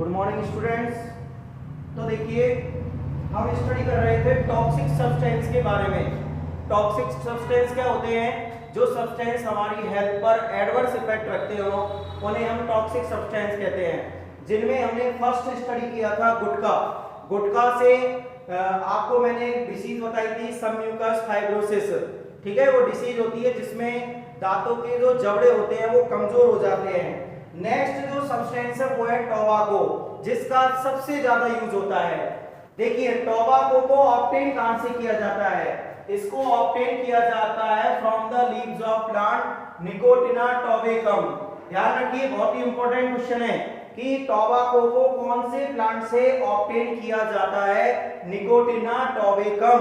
Good morning students. तो देखिए हम स्टडी कर रहे थे टॉक्सिक सब्सटेंस के बारे में। टॉक्सिक सब्सटेंस क्या होते हैं? जो सब्सटेंस हमारी हेल्थ पर एडवर्स इफेक्ट रखते हो उन्हें हम टॉक्सिक सब्सटेंस कहते हैं। जिनमें हमने फर्स्ट स्टडी किया था गुटखा। गुटखा से आपको मैंने एक डिसीज बताई थी सबम्यूकस फाइब्रोसिस। ठीक है, वो डिसीज होती है जिसमें दांतों के जो जबड़े होते हैं वो कमजोर हो जाते हैं। नेक्स्ट जो सब्सटेंस है वो है टोबैको, जिसका सबसे ज्यादा यूज होता है। देखिए टोबैको को ऑब्टेन कहां से किया जाता है? इसको ऑब्टेन किया जाता है from the leaves of plant Nicotiana tabacum. ध्यान रखिए, बहुत ही इंपॉर्टेंट क्वेश्चन है कि टोबैको को कौन से प्लांट से ऑब्टेन किया जाता है? निकोटिना टोबैकम।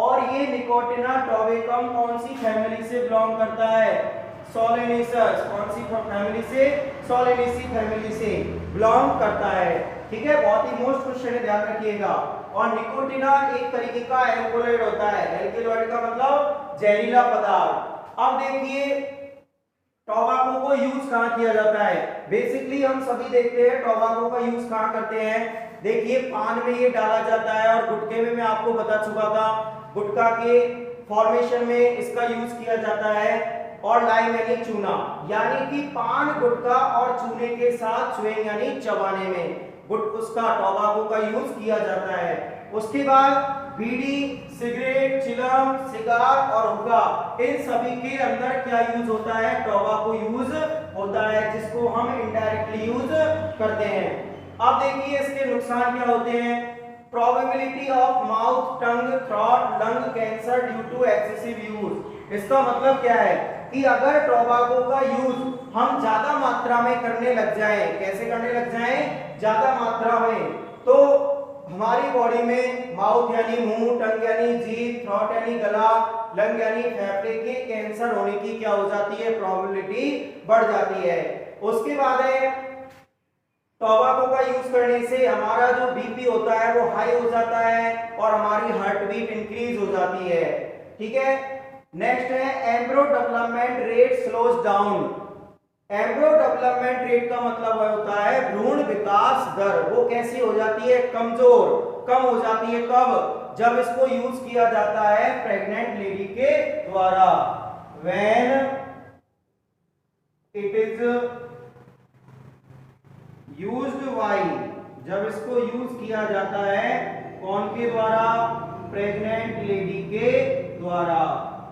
और ये निकोटिना टोबैकम कौन सी फैमिली से बिलोंग करता है? सोलेनेसिस। कौन सी फैमिली से? सोलेनेसी फैमिली से बिलोंग करता है। ठीक है, बहुत ही मोस्ट क्वेश्चन है, ध्यान रखिएगा। और निकोटिना एक तरीके का एल्कोलॉइड होता है। एल्कोलॉइड का मतलब जहरीला पदार्थ। अब देखिए टोबैको को यूज कहां किया जाता है? बेसिकली हम सभी देखते हैं टोबैको का यूज कहां करते हैं। देखिए पान में ये डाला जाता है और गुटखे में मैं आपको बता चुका था गुटखा के फॉर्मेशन में इसका यूज किया जाता है। और लाइम यानी चूना, यानी कि पान गुटखा और चूने के साथ च्युइंग यानी चबाने में उसका टोबैको का यूज किया जाता है। उसके बाद बीड़ी, सिगरेट, चिलम, सिगार और हुक्का, इन सभी के अंदर क्या यूज होता है? टोबैको यूज होता है, जिसको हम इनडायरेक्टली यूज करते हैं। अब देखिए इसके नुकसान क्या होते हैं। Probability of mouth, tongue, throat, lung cancer due to excessive use. इसका मतलब क्या है कि अगर टोबैको का यूज हम ज्यादा मात्रा में करने लग जाएं, कैसे करने लग जाएं? ज्यादा मात्रा में, तो हमारी बॉडी में माउथ यानी मुंह, टंग यानी जीभ, थ्रोट यानी गला, लंग यानी फेफड़े के कैंसर होने की क्या हो जाती है? प्रोबेबिलिटी बढ़ जाती है। उसके बाद है टोबैको का यूज करने से हमारा जो बीपी होता है वो हाई हो जाता है और हमारी हार्ट बीट इंक्रीज हो जाती है। ठीक है, नेक्स्ट है एम्ब्रो development rate slows down. एम्ब्रो development rate का मतलब होता है भ्रूण विकास दर। वो कैसी हो जाती है? कमजोर, कम हो जाती है। कब? जब इसको यूज किया जाता है प्रेग्नेंट लेडी के द्वारा। When it is used by, जब इसको यूज किया जाता है कौन के द्वारा? प्रेग्नेंट लेडी के द्वारा।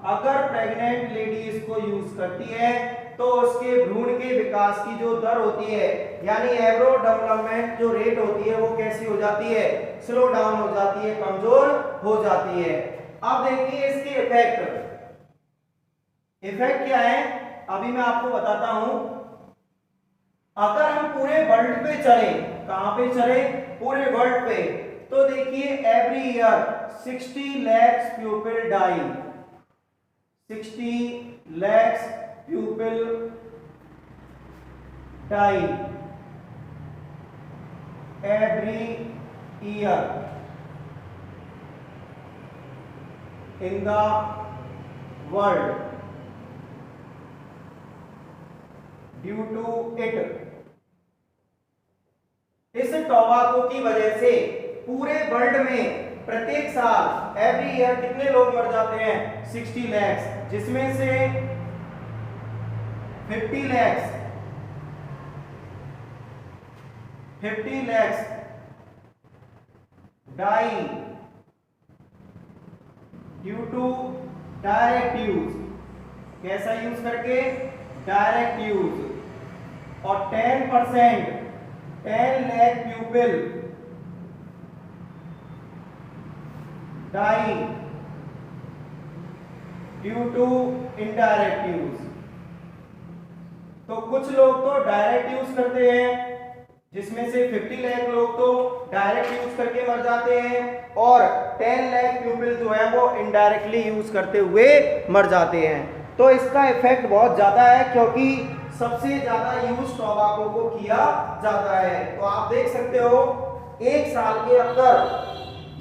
अगर प्रेग्नेंट लेडी इसको यूज करती है तो उसके भ्रूण के विकास की जो दर होती है यानी एम्ब्रो डेवलपमेंट जो रेट होती है वो कैसी हो जाती है? स्लो डाउन हो जाती है, कमजोर हो जाती है। अब देखिए इसके इफेक्ट क्या है, अभी मैं आपको बताता हूं। अगर हम पूरे वर्ल्ड पे चले, कहां पे चले? पूरे वर्ल्ड पे, तो देखिए every year 60 lakhs people die. 60 lakhs pupil die every year in the world due to it। इस टोबैको की वजह से पूरे वर्ल्ड में प्रत्येक साल एवरी ईयर कितने लोग मर जाते हैं? 60 lakhs, जिसमें से 50 lakhs die due to direct use. कैसा यूज करके? Direct use. और 10% 10 lakh people die due to indirect use. तो कुछ लोग तो डायरेक्ट यूज करते हैं, जिसमें से 50 लाख लोग तो डायरेक्ट यूज करके मर जाते हैं और 10 लाख पीपल जो है वो इनडायरेक्टली यूज करते हुए मर जाते हैं। तो इसका इफेक्ट बहुत ज्यादा है क्योंकि सबसे ज्यादा यूज टोबैको को किया जाता है। तो आप देख सकते हो एक साल के अंदर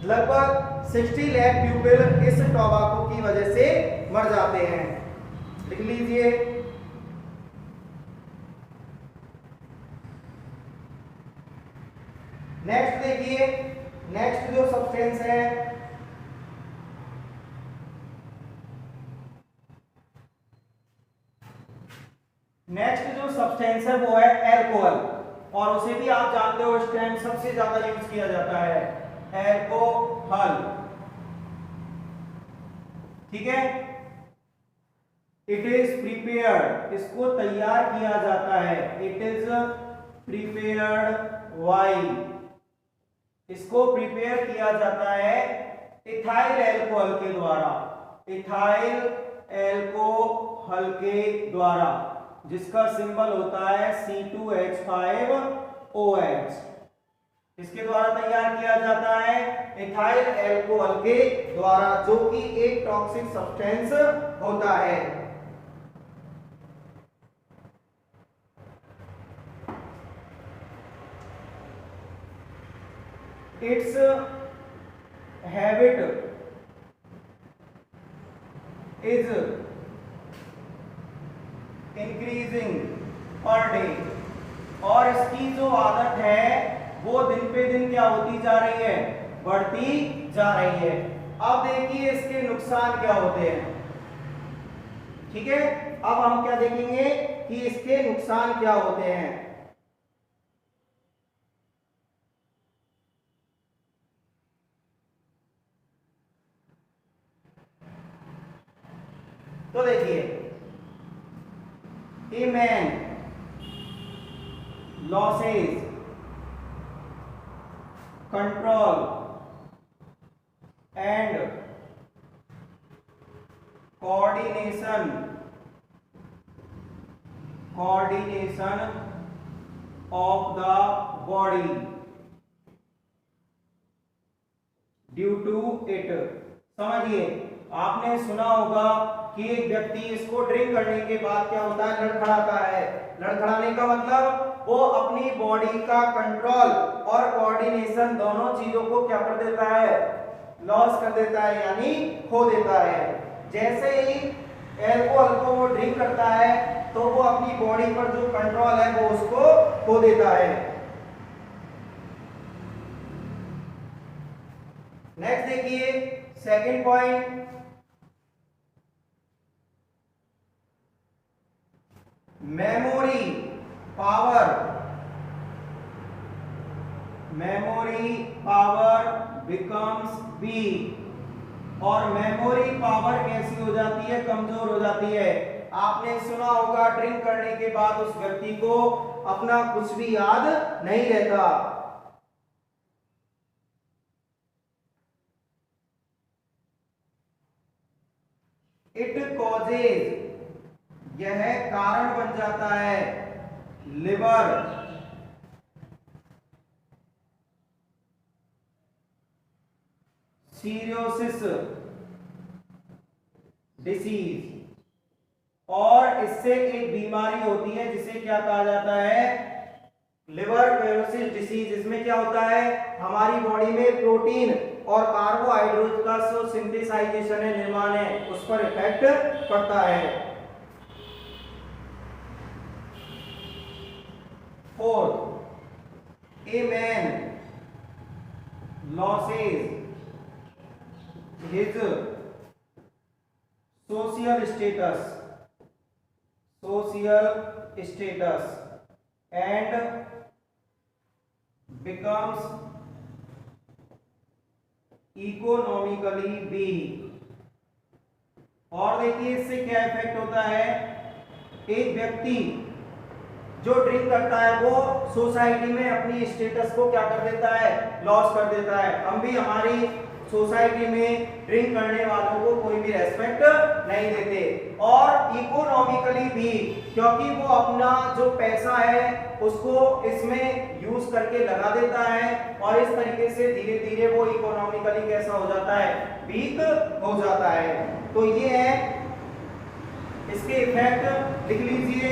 लगभग 60 लाख पीपल इस टोबैको की वजह से मर जाते हैं। लिख लीजिए। नेक्स्ट देखिए, नेक्स्ट जो सब्सटेंस है वो है अल्कोहल, और उसे भी आप जानते हो इस टाइम सबसे ज्यादा यूज किया जाता है, अल्कोहल। ठीक है, इट इज प्रिपेयर्ड, इसको तैयार किया जाता है, इट इज प्रिपेयर्ड वाई, इसको प्रिपेयर किया जाता है इथाइल अल्कोहल के द्वारा, इथाइल अल्कोहल के द्वारा, जिसका सिंबल होता है C2H5OH। इसके द्वारा तैयार किया जाता है इथाइल अल्कोहल के द्वारा, जो कि एक टॉक्सिक सब्सटेंस होता है। It's habit is increasing per day, और इसकी जो आदत है वो दिन पे दिन क्या होती जा रही है, बढ़ती जा रही है। अब देखिए इसके नुकसान क्या होते हैं। ठीक है, अब हम क्या देखेंगे कि इसके नुकसान क्या होते हैं। तो देखिए, A man loses control and coordination of the body due to it। समझिए, आपने सुना होगा कि एक व्यक्ति इसको ड्रिंक करने के बाद क्या होता है, लड़खड़ाता है। लड़खड़ाने का मतलब वो अपनी बॉडी का कंट्रोल और कोऑर्डिनेशन दोनों चीजों को क्या कर देता है, लॉस कर देता है, यानी खो देता है। जैसे ही अल्कोहल को वो ड्रिंक करता है तो वो अपनी बॉडी पर जो कंट्रोल है वो उसको खो देता है। नेक्स्ट देखिए, second point, memory power becomes week. और मेमोरी पावर कैसी हो जाती है, कमजोर हो जाती है। आपने सुना होगा ड्रिंक करने के बाद उस व्यक्ति को अपना कुछ भी याद नहीं रहता। इट कॉजेज, यह कारण बन जाता है, लिवर सीरोसिस डिसीज, और इससे एक बीमारी होती है जिसे क्या कहा जाता है, लिवर पेरोसिस डिसीज। इसमें क्या होता है, हमारी बॉडी में प्रोटीन और कार्बोहाइड्रेट का जो सिंथेसाइजेशन है, निर्माण है, उस पर इफेक्ट पड़ता है। Fourth, a man loses his social status and becomes economically weak। और देखिए इससे क्या इफेक्ट होता है, एक व्यक्ति जो ड्रिंक करता है वो सोसाइटी में अपनी स्टेटस को क्या कर देता है, लॉस कर देता है। हम भी हमारी सोसाइटी में ड्रिंक करने वालों को कोई भी रेस्पेक्ट नहीं देते। और इकोनॉमिकली भी, क्योंकि वो अपना जो पैसा है उसको इसमें यूज करके लगा देता है, और इस तरीके से धीरे धीरे वो इकोनॉमिकली कैसा हो जाता है, वीक हो जाता है। तो ये है इसके इफेक्ट, लिख लीजिए।